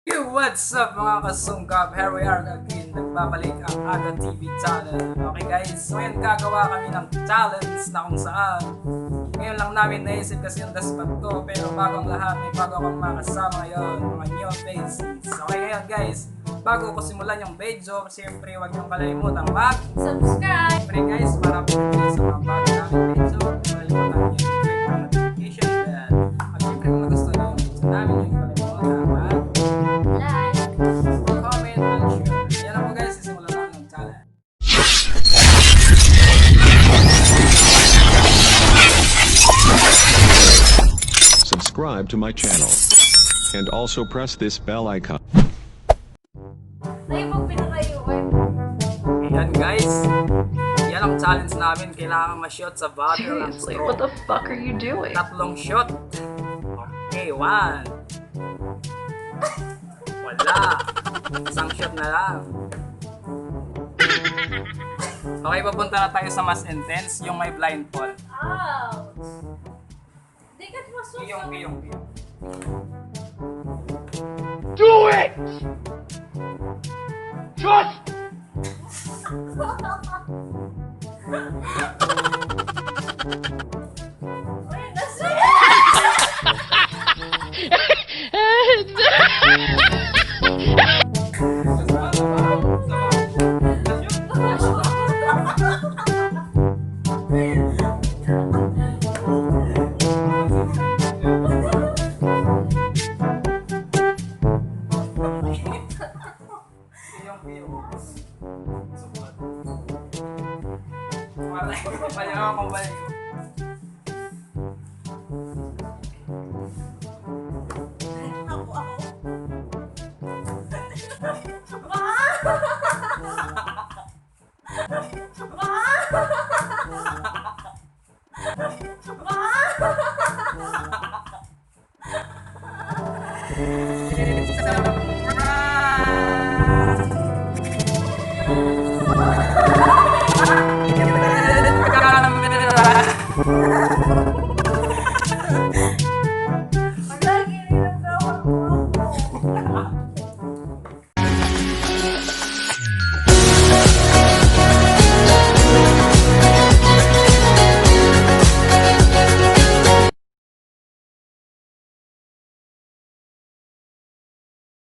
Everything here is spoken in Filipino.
Yo, what's up mga kasungkap? Here we are again. Nagbabalik ang AGATV channel. Okay guys, so ngayon gagawa kami ng challenge na kung saan ngayon lang namin naisip kasi yung daspat ko. Pero bago ang lahat, may bago akong makasama ngayon, mga new faces. Okay ngayon guys, bago ko simulan yung video, siyempre huwag niyong kalimutan subscribe! Siyempre guys, para po sa mga bago namin video, kalimutan niyo yung click ang notification bell. At siyempre kung nagustuhan niyo yung video namin, yung kalimutan Like! comment and share. Yan lang po guys, sisimulan natin ng challenge. Subscribe to my channel and also press this bell icon. Ay, pag pinakayuan. Ayan guys, yan ang challenge namin. Kailangan ma-shot sa bottle ng Seriously, straw. what the fuck are you doing? Tatlong shot. Okay, 1. Wala. Isang shot na lang. Okay, papunta na tayo sa mas intense, yung may blindfold. Ouch! Di ka masuk. Iyong. Do it! Just Uy, nasa...